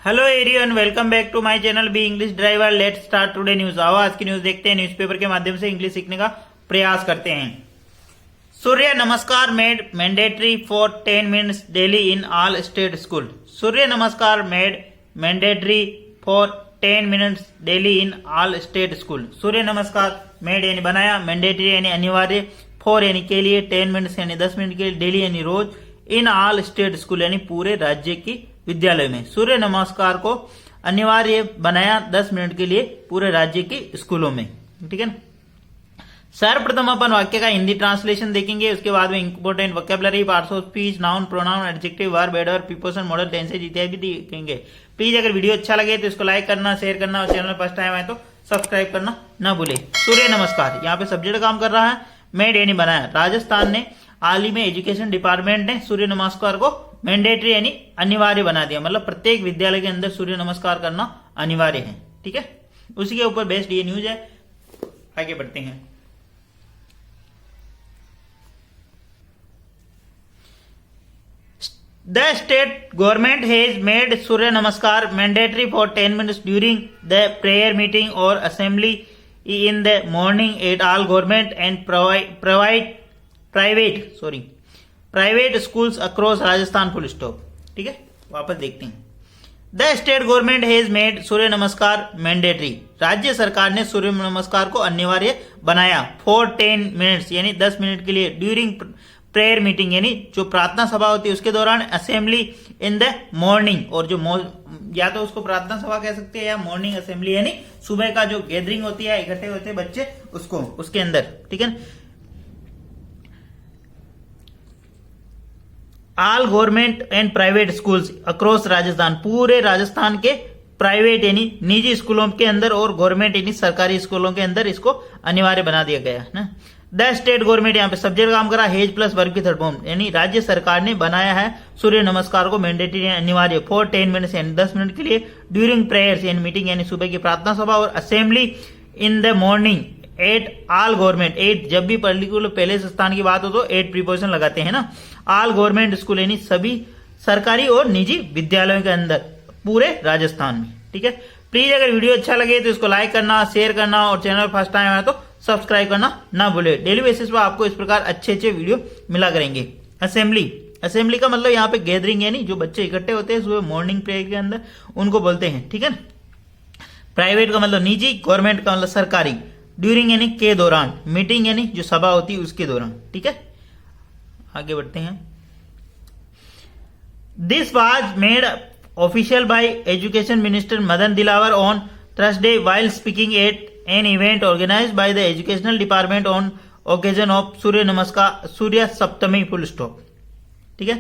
Hello everyone, welcome back to my channel be English driver. Let's start today news. आओ आज की news देखते हैं। न्यूज़पेपर के माध्यम से इंग्लिश सीखने का प्रयास करते हैं। Surya Namaskar made mandatory for 10 minutes daily in all state school. Surya Namaskar made mandatory for 10 minutes daily in all state school. Surya Namaskar made यानी बनाया, मैंडेटरी यानी अनिवार्य, फॉर यानी के लिए, 10 मिनट्स यानी 10 मिनट के लिए, डेली यानी रोज, इन ऑल स्टेट स्कूल यानी पूरे राज्य की विद्यालय में। सूर्य नमस्कार को अनिवार्य बनाया 10 मिनट के लिए पूरे राज्य के स्कूलों में। ठीक है ना। सर्वप्रथम अपन वाक्य का हिंदी ट्रांसलेशन देखेंगे, उसके बाद में important vocabulary, parts of speech, noun, pronoun, adjective, verb, adverb, preposition, model, tenses इत्यादि देखेंगे। प्लीज अगर वीडियो अच्छा लगे तो इसको लाइक करना, शेयर करना और चैनल फर्स्ट टाइम आए तो सब्सक्राइब करना न भूले। सूर्य नमस्कार, यहाँ पे सब्जेक्ट काम कर रहा है, मेड यानी बनाया। राजस्थान ने हाल ही में एजुकेशन डिपार्टमेंट ने सूर्य नमस्कार को मैंडेटरी यानी अनिवार्य बना दिया, मतलब प्रत्येक विद्यालय के अंदर सूर्य नमस्कार करना अनिवार्य है। ठीक है, उसी के ऊपर बेस्ड ये न्यूज है। आगे बढ़ते हैं। The state government has made Surya Namaskar mandatory for 10 minutes during the prayer meeting or assembly in the morning at all government and private schools across Rajasthan full stop। ठीक है, वापस देखते हैं। The state government has made सूर्य नमस्कार mandatory। राज्य सरकार ने सूर्य नमस्कार को अनिवार्य बनाया for 10 minutes यानी 10 मिनट के लिए, ड्यूरिंग प्रेयर मीटिंग यानी जो प्रार्थना सभा होती है उसके दौरान, असेंबली इन द मॉर्निंग, और जो या तो उसको प्रार्थना सभा कह सकते हैं या मॉर्निंग असेंबली यानी सुबह का जो गैदरिंग होती है, इकट्ठे होते हैं बच्चे, उसको उसके अंदर। ठीक है। All government and private schools across Rajasthan, पूरे राजस्थान के प्राइवेट यानी निजी स्कूलों के अंदर और गवर्नमेंट यानी सरकारी स्कूलों के अंदर इसको अनिवार्य बना दिया गया है ना। द स्टेट गवर्नमेंट, यहाँ पे सब्जेक्ट काम करा, हेज प्लस वर्ब की थर्ड फॉर्म, यानी राज्य सरकार ने बनाया है सूर्य नमस्कार को मैंडेटरी यानी अनिवार्य फॉर 10 मिनट्स यानी 10 मिनट के लिए, ड्यूरिंग प्रेयर्स यानी मीटिंग यानी सुबह की प्रार्थना सभा, और assembly in the morning at all government. At जब भी पर्टिकुलर पहले स्थान की बात हो तो एट प्रीपोजिशन लगाते हैं ना। ऑल गवर्नमेंट स्कूल यानी सभी सरकारी और निजी विद्यालयों के अंदर पूरे राजस्थान में। ठीक है। प्लीज अगर वीडियो अच्छा लगे तो इसको लाइक करना, शेयर करना और चैनल फर्स्ट टाइम आया तो सब्सक्राइब करना ना भूले। डेली बेसिस पर आपको इस प्रकार अच्छे अच्छे वीडियो मिला करेंगे। असेंबली का मतलब यहाँ पे गैदरिंग यानी जो बच्चे इकट्ठे होते हैं सुबह मॉर्निंग प्रेयर के अंदर, उनको बोलते हैं। ठीक है ना। प्राइवेट का मतलब निजी, गवर्नमेंट का मतलब सरकारी, ड्यूरिंग यानी के दौरान, मीटिंग यानी जो सभा होती है उसके दौरान। ठीक है, आगे बढ़ते हैं। This was made official bye education minister Madan Dilawar on Thursday while speaking at an event organized by the educational department on occasion of Surya Saptami full stop. ठीक है।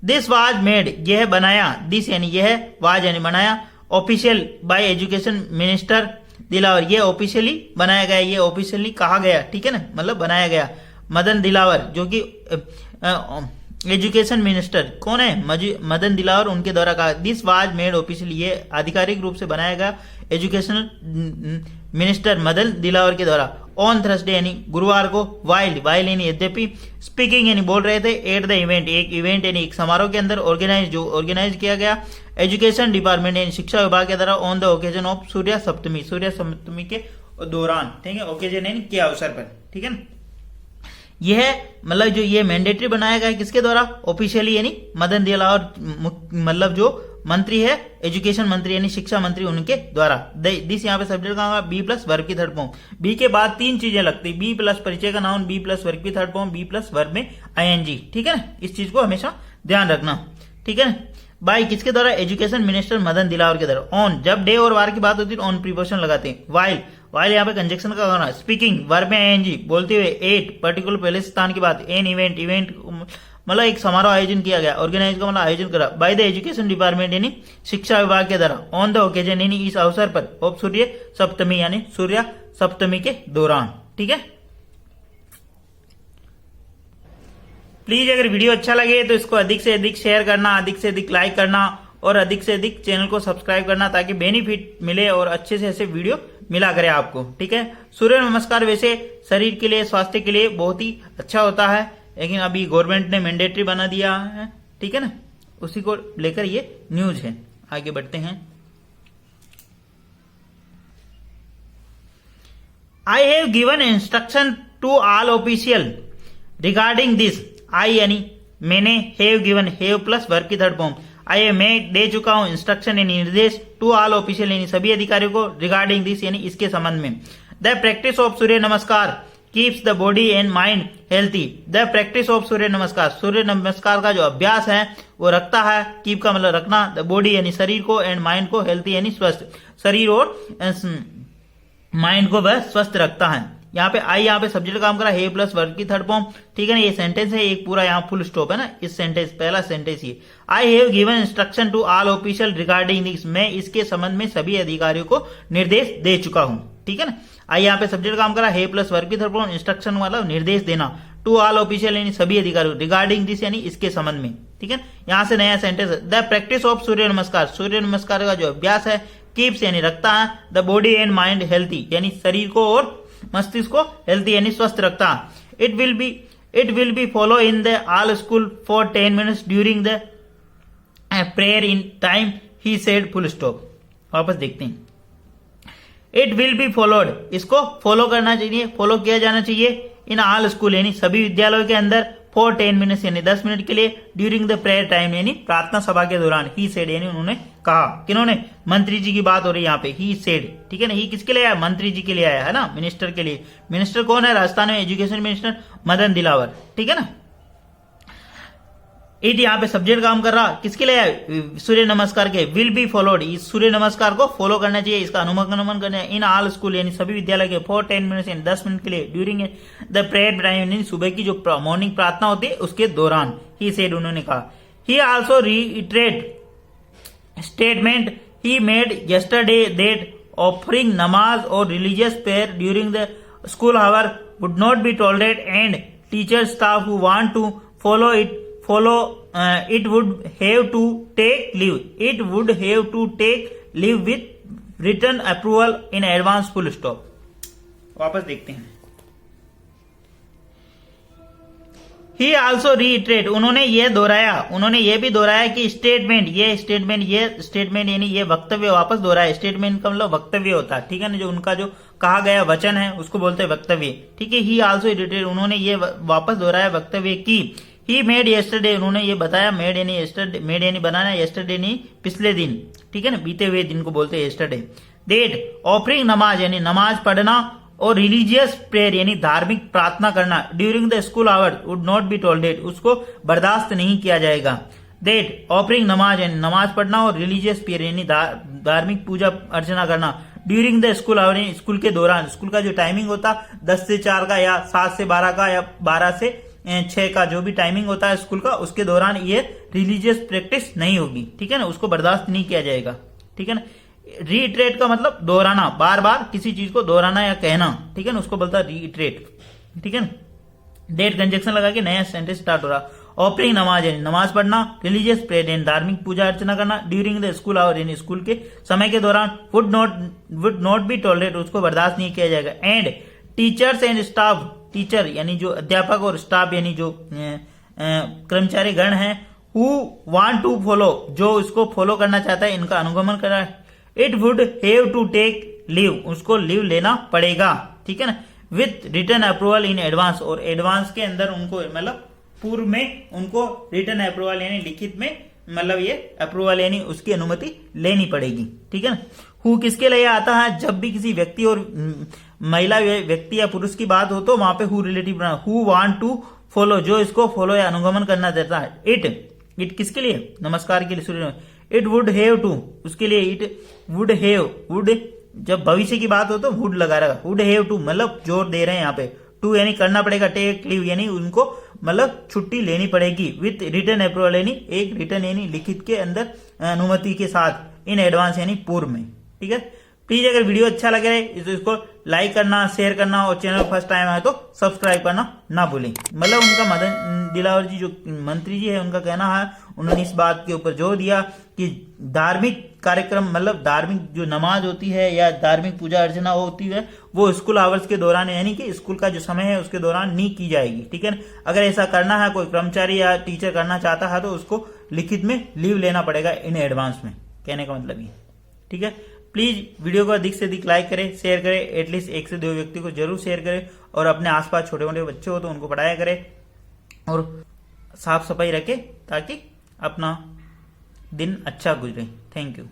दिस वाज मेड यह बनाया, दिस यानी यह, वाज यानी बनाया, official bye education minister Dilawar, यह officially बनाया गया, ये ऑफिशियली कहा गया। ठीक है ना, मतलब बनाया गया। मदन दिलावर जो कि एजुकेशन मिनिस्टर कौन है, मदन दिलावर, उनके द्वारा कहा। दिस वाज मेड ऑफिशियली, ये आधिकारिक रूप से बनाया गया एजुकेशनल मिनिस्टर मदन दिलावर के द्वारा, ऑन थर्सडे यानी गुरुवार को, वाइल यानी यद्यपि, स्पीकिंग यानी बोल रहे थे, एट द इवेंट एक इवेंट यानी एक समारोह के अंदर, ऑर्गेनाइज किया गया एजुकेशन डिपार्टमेंट यानी शिक्षा विभाग के द्वारा, ऑन द ओकेजन ऑफ सूर्य सप्तमी के दौरान। ठीक है, ओकेजन यानी के अवसर पर। ठीक है ना। यह मतलब जो ये मैंडेटरी बनाया गया है किसके द्वारा, ऑफिशियली यानी मदन दिलावर, मतलब जो मंत्री है एजुकेशन मंत्री यानी शिक्षा मंत्री, उनके द्वारा। दिस यहाँ पे सब्जेक्ट का होगा बी प्लस वर्ब की थर्ड फॉर्म। बी के बाद तीन चीजें लगती, बी प्लस परिचय का नाउन, बी प्लस वर्ब की third form, be plus verb में आईएनजी। ठीक है ना, इस चीज को हमेशा ध्यान रखना। ठीक है। बाय किसके द्वारा, एजुकेशन मिनिस्टर मदन दिलावर के द्वारा। ऑन जब डे और वार की बात होती है ऑन प्रीपोजिशन लगाते हैं। वाइल यहाँ पे कंजक्शन का होना, स्पीकिंग वर्ब में आईएनजी, बोलते हुए, एट पर्टिकुलर पहले स्थान की बात, एन इवेंट मतलब एक समारोह आयोजन किया गया, ऑर्गेनाइज का मतलब आयोजन करा, बाय द एजुकेशन डिपार्टमेंट यानी शिक्षा विभाग के द्वारा, ऑन द ओकेजन यानी इस अवसर पर, ऑफ सूर्य सप्तमी यानी सूर्य सप्तमी के दौरान। ठीक है। प्लीज अगर वीडियो अच्छा लगे तो इसको अधिक से अधिक शेयर करना, अधिक से अधिक लाइक करना और अधिक से अधिक चैनल को सब्सक्राइब करना, ताकि बेनिफिट मिले और अच्छे से ऐसे वीडियो मिला करे आपको। ठीक है। सूर्य नमस्कार वैसे शरीर के लिए, स्वास्थ्य के लिए बहुत ही अच्छा होता है, लेकिन अभी गवर्नमेंट ने मैंडेटरी बना दिया है। ठीक है ना, उसी को लेकर ये न्यूज है। आगे बढ़ते हैं। I have given instruction to all official regarding this. I यानी मैंने, have given, have plus verb की थर्ड फॉर्म। आई मैं दे चुका हूं इंस्ट्रक्शन यानी निर्देश, टू ऑल ऑफिशियल यानी सभी अधिकारियों को, रिगार्डिंग दिस यानी इसके संबंध में। The practice of Surya Namaskar keeps the body and mind healthy. The practice of Surya Namaskar, Surya नमस्कार का जो अभ्यास है वो रखता है, कीप का मतलब रखना, द बॉडी यानी शरीर को, एंड माइंड को, हेल्थी यानी स्वस्थ, शरीर और माइंड को वह स्वस्थ रखता है। यहाँ पे आई, यहाँ पे सब्जेक्ट काम करा, हे प्लस वर्ब की थर्ड फॉर्म, ठीक है ना। ये सेंटेंस है एक पूरा, यहाँ फुल स्टॉप है ना इस सेंटेंस, पहला सेंटेंस ये। I have given instruction to all official regarding this, मैं इसके संबंध में सभी अधिकारियों को निर्देश दे चुका हूं, ठीक है ना। आई यहाँ पे सब्जेक्ट काम करा, हे प्लस वर्ब की थर्ड फॉर्म, इंस्ट्रक्शन वाला निर्देश देना, टू ऑल ऑफिशियल यानी सभी अधिकारियों, रिगार्डिंग दिस यानी इसके संबंध में, ठीक है। यहाँ से नया sentence, the practice of Surya Namaskar, Surya नमस्कार का जो अभ्यास है, कीप्स यानी रखता है, the body and mind healthy यानी शरीर को और मस्तिष्क को हेल्थी यानी स्वस्थ रखता है। It will be follow in the all school for 10 minutes during the prayer in time he said, full stop. वापस देखते हैं, इट विल बी फॉलोड, इसको फॉलो करना चाहिए, फॉलो किया जाना चाहिए, इन ऑल स्कूल यानी सभी विद्यालयों के अंदर, फॉर 10 मिनट्स यानी 10 मिनट के लिए, ड्यूरिंग द प्रेयर टाइम यानी प्रार्थना सभा के दौरान, ही सेड यानी उन्होंने कहा, किन्होंने, मंत्री जी की बात हो रही है यहाँ पे, ही सेड, ठीक है ना। ही किसके लिए आया, मंत्री जी के लिए आया है ना, मिनिस्टर के लिए। मिनिस्टर कौन है, राजस्थान में एजुकेशन मिनिस्टर मदन दिलावर, ठीक है ना। इट यहाँ पे सब्जेक्ट काम कर रहा, किसके लिए आया, सूर्य नमस्कार के, विल बी फॉलोड, इस सूर्य नमस्कार को फॉलो करना चाहिए, इसका अनुगमन करना है, इन ऑल स्कूल यानी सभी विद्यालय के, फॉर 10 मिनट्स यानी 10 मिनट के लिए, ड्यूरिंग द प्रेयर टाइम यानी सुबह की जो मॉर्निंग प्रार्थना होती है उसके दौरान, ही सेड उन्होंने कहा। ही also reiterate statement he made yesterday that offering namaz or religious prayer during the school hour would not be tolerated, and teacher staff who want to follow it would have to take leave. It would have to take leave with written approval in advance, full stop. वापस देखते हैं। ही also reiterate, उन्होंने ये दोहराया, उन्होंने ये भी दोहराया कि स्टेटमेंट यानी ये वक्तव्य, वापस दोहराया। स्टेटमेंट का मतलब वक्तव्य होता है, ठीक है ना, जो उनका जो कहा गया वचन है उसको बोलते हैं वक्तव्य, ठीक है। ही आल्सो रीइटरेट, उन्होंने ये वापस दोहराया वक्तव्य की, ही मेड यस्टरडे, उन्होंने ये बताया, मेड यानी बनाना, यस्टरडे यानी पिछले दिन, ठीक है ना, बीते हुए दिन को बोलते हैं यस्टरडे। डेट ऑफरिंग नमाज यानी नमाज पढ़ना, और रिलीजियस प्रेयर यानी धार्मिक प्रार्थना करना, during the school hour would not be tolerated, उसको बर्दाश्त नहीं किया जाएगा। डेट ऑफरिंग नमाज यानी नमाज पढ़ना, और रिलीजियस प्रेयर यानी धार्मिक पूजा अर्चना करना, ड्यूरिंग द स्कूल आवर यानी स्कूल के दौरान, स्कूल का जो टाइमिंग होता 10 से 4 का, या 7 से 12 का, या 12 से 6 का, जो भी टाइमिंग होता है स्कूल का, उसके दौरान ये रिलीजियस प्रैक्टिस नहीं होगी, ठीक है ना, उसको बर्दाश्त नहीं किया जाएगा, ठीक है ना। रीइटरेट का मतलब दोहराना, बार बार किसी चीज को दोहराना या कहना, ठीक है ना, उसको बोलता है रीइटरेट, ठीक है ना। डेट कंजक्शन लगा के नया सेंटेंस स्टार्ट हो रहा। ऑफरिंग नमाज यानी नमाज पढ़ना, रिलीजियस प्रेयर यानी धार्मिक पूजा अर्चना करना, ड्यूरिंग द स्कूल आवर यानी स्कूल के समय के दौरान, वुड नॉट बी टॉलरेट, उसको बर्दाश्त नहीं किया जाएगा। And teachers and staff, teacher यानी जो अध्यापक, और स्टाफ यानी जो कर्मचारी गण है, हु वांट टू फॉलो, जो इसको फॉलो करना चाहता है, इनका अनुगमन कर रहा है। It would have to take leave, उसको लीव लेना पड़ेगा, ठीक है ना, with return approval in advance, और एडवांस के अंदर उनको, मतलब पूर्व में उनको रिटर्न अप्रूवल यानी लिखित में, मतलब ये अप्रूवल यानी उसकी अनुमति लेनी पड़ेगी, ठीक है ना। हु किसके लिए आता है, जब भी किसी व्यक्ति और महिला व्यक्ति या पुरुष की बात हो तो वहां पे हु रिलेटिव बना। हु वांट टू फॉलो, जो इसको फॉलो या अनुगमन करना चाहता है। इट किसके लिए, नमस्कार के लिए, सूर्य। इट वुड हैव टू, उसके लिए इट वुड हैव, वुड जब भविष्य की बात हो तो वुड लगा रहा, वुड हैव टू मतलब जोर दे रहे हैं यहाँ पे, टू यानी करना पड़ेगा, टेक लीव यानी उनको मतलब छुट्टी लेनी पड़ेगी, विथ रिटर्न अप्रूवल यानी एक रिटर्न यानी लिखित के अंदर अनुमति के साथ, इन एडवांस यानी पूर्व में, ठीक है। प्लीज अगर वीडियो अच्छा लगे तो इसको लाइक करना, शेयर करना, और चैनल फर्स्ट टाइम आए तो सब्सक्राइब करना ना भूलें। मतलब उनका मदन दिलावर जी जो मंत्री जी है, उनका कहना है, उन्होंने इस बात के ऊपर जोर दिया कि धार्मिक कार्यक्रम, मतलब धार्मिक जो नमाज होती है या धार्मिक पूजा अर्चना होती है, वो स्कूल आवर्स के दौरान यानी कि स्कूल का जो समय है उसके दौरान नहीं की जाएगी, ठीक है। अगर ऐसा करना है, कोई कर्मचारी या टीचर करना चाहता है, तो उसको लिखित में लीव लेना पड़ेगा इन एडवांस में, कहने का मतलब ये, ठीक है। प्लीज वीडियो को अधिक से अधिक लाइक करें, शेयर करें, एटलीस्ट 1 से 2 व्यक्ति को जरूर शेयर करें और अपने आसपास छोटे मोटे बच्चे हो तो उनको पढ़ाया करें और साफ सफाई रखें ताकि अपना दिन अच्छा गुजरे। Thank you.